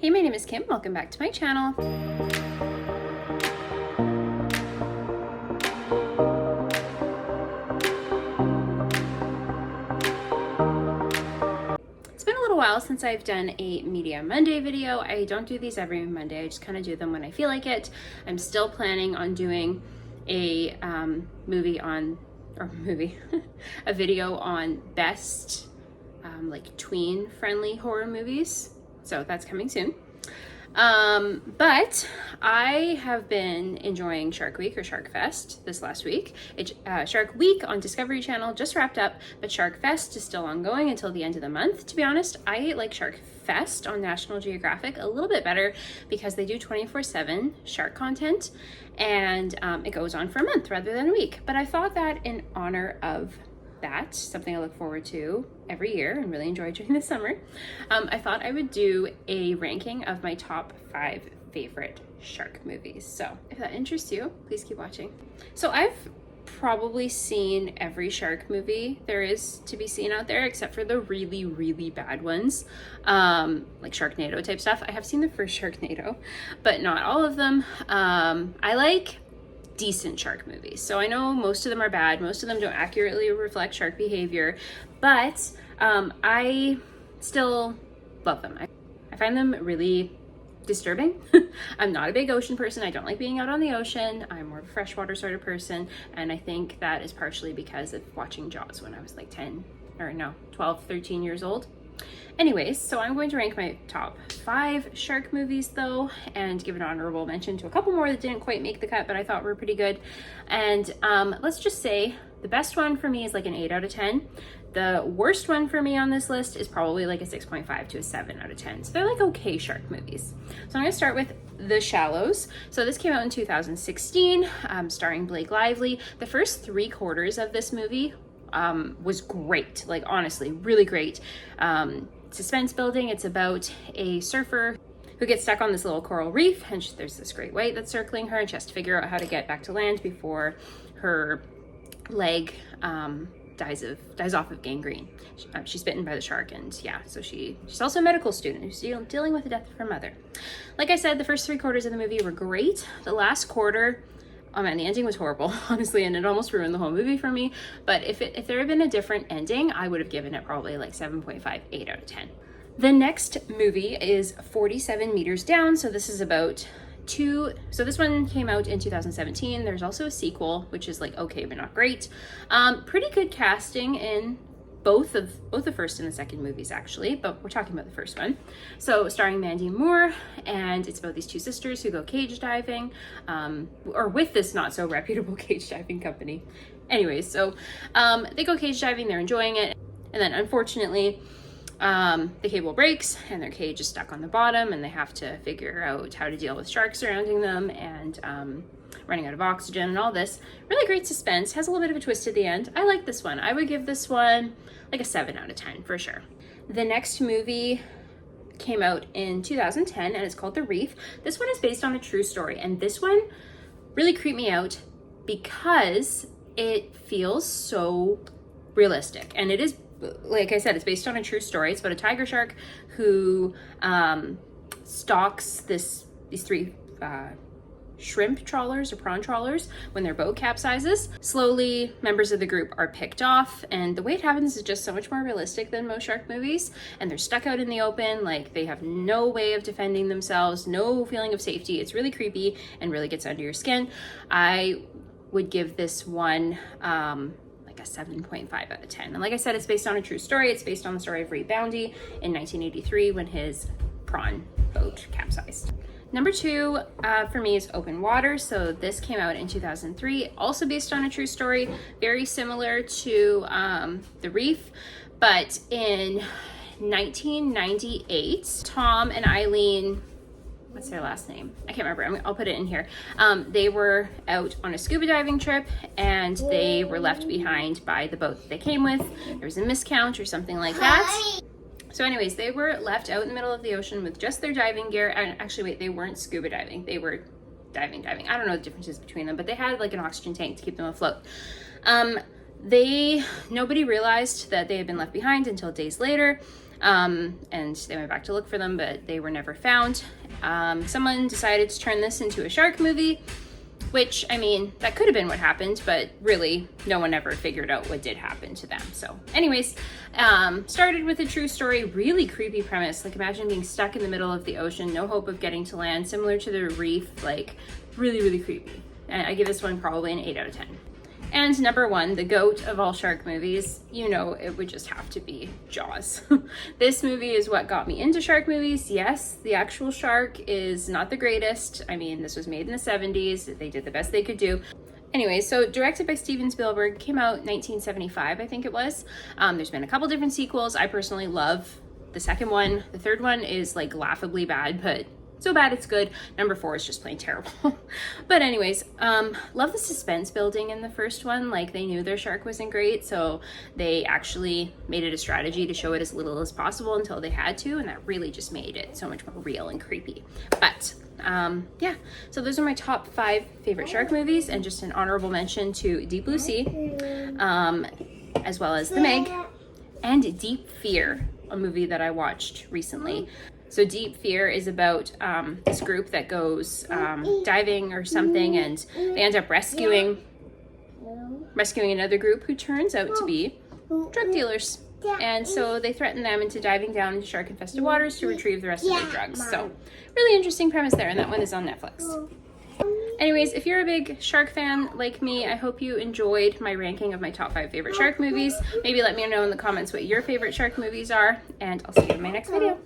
Hey, my name is Kim. Welcome back to my channel. It's been a little while since I've done a Media Monday video. I don't do these every Monday. I just kind of do them when I feel like it. I'm still planning on doing a a video on best like tween friendly horror movies. So that's coming soon. But I have been enjoying Shark Week or Shark Fest this last week. Shark Week on Discovery Channel just wrapped up, but Shark Fest is still ongoing until the end of the month. To be honest, I like Shark Fest on National Geographic a little bit better because they do 24/7 shark content, and it goes on for a month rather than a week. But I thought that in honor of that, something I look forward to every year and really enjoy during the summer, I thought I would do a ranking of my top 5 favorite shark movies. So if that interests you, please keep watching. So I've probably seen every shark movie there is to be seen out there, except for the really, really bad ones, like Sharknado type stuff. I have seen the first Sharknado, but not all of them. I like decent shark movies. So I know most of them are bad. Most of them don't accurately reflect shark behavior, but I still love them. I find them really disturbing. I'm not a big ocean person. I don't like being out on the ocean. I'm more of a freshwater sort of person. And I think that is partially because of watching Jaws when I was like 12, 13 years old. Anyways, so I'm going to rank my top 5 shark movies though, and give an honorable mention to a couple more that didn't quite make the cut, but I thought were pretty good. And let's just say the best one for me is like an 8 out of 10. The worst one for me on this list is probably like a 6.5 to a 7 out of 10. So they're like okay shark movies. So I'm gonna start with The Shallows. So this came out in 2016, starring Blake Lively. The first 3/4 of this movie was great, like honestly, really great. Suspense building. It's about a surfer who gets stuck on this little coral reef, and there's this great white that's circling her, and she has to figure out how to get back to land before her leg dies off of gangrene. She's bitten by the shark, and yeah, so she's also a medical student who's dealing with the death of her mother. Like I said, the first 3/4 of the movie were great. The last quarter, oh man, the ending was horrible, honestly, and it almost ruined the whole movie for me. But if there had been a different ending, I would have given it probably like 7.5, 8 out of 10. The next movie is 47 Meters Down. So this is about so this one came out in 2017. There's also a sequel, which is like okay, but not great. Pretty good casting in both the first and the second movies actually, but we're talking about the first one. So starring Mandy Moore, and it's about these 2 sisters who go cage diving, or with this not so reputable cage diving company. Anyways, so they go cage diving, they're enjoying it, and then unfortunately the cable breaks and their cage is stuck on the bottom, and they have to figure out how to deal with sharks surrounding them and running out of oxygen and all this. Really great suspense, has a little bit of a twist at the end. I like this one. I would give this one like a 7 out of 10 for sure. The next movie came out in 2010 and it's called The Reef. This one is based on a true story, and this one really creeped me out because it feels so realistic, and it is, like I said, it's based on a true story. It's about a tiger shark who stalks these 3 shrimp trawlers or prawn trawlers when their boat capsizes. Slowly, members of the group are picked off, and the way it happens is just so much more realistic than most shark movies, and they're stuck out in the open, like they have no way of defending themselves, no feeling of safety. It's really creepy and really gets under your skin. I would give this one like a 7.5 out of 10. And like I said, it's based on a true story. It's based on the story of Ray Boundy in 1983 when his prawn boat capsized. Number 2 for me is Open Water. So this came out in 2003, also based on a true story, very similar to The Reef, but in 1998, Tom and Eileen, what's their last name? I can't remember. I'll put it in here. They were out on a scuba diving trip, and they were left behind by the boat that they came with. There was a miscount or something like that. So anyways, they were left out in the middle of the ocean with just their diving gear. And actually, wait, they weren't scuba diving. They were diving. I don't know the differences between them, but they had like an oxygen tank to keep them afloat. Nobody realized that they had been left behind until days later. and they went back to look for them, but they were never found. Someone decided to turn this into a shark movie, which, I mean, that could have been what happened, but really no one ever figured out what did happen to them. So anyways, started with a true story, really creepy premise. Like, imagine being stuck in the middle of the ocean, no hope of getting to land, similar to The Reef, like really, really creepy. And I give this one probably an 8 out of 10. And number one, the GOAT of all shark movies, you know, it would just have to be Jaws. This movie is what got me into shark movies. Yes, the actual shark is not the greatest. I mean, this was made in the 70s. They did the best they could do. Anyway, so directed by Steven Spielberg, came out 1975, I think it was. There's been a couple different sequels. I personally love the second one. The third one is like laughably bad, but so bad it's good. Number 4 is just plain terrible. But anyways, love the suspense building in the first one. Like, they knew their shark wasn't great, so they actually made it a strategy to show it as little as possible until they had to, and that really just made it so much more real and creepy. But yeah, so those are my top 5 favorite shark movies, and just an honorable mention to Deep Blue Sea, as well as The Meg, and Deep Fear, a movie that I watched recently. So Deep Fear is about this group that goes diving or something, and they end up rescuing another group who turns out to be drug dealers. And so they threaten them into diving down into shark-infested waters to retrieve the rest of their drugs. So really interesting premise there, and that one is on Netflix. Anyways, if you're a big shark fan like me, I hope you enjoyed my ranking of my top 5 favorite shark movies. Maybe let me know in the comments what your favorite shark movies are, and I'll see you in my next video.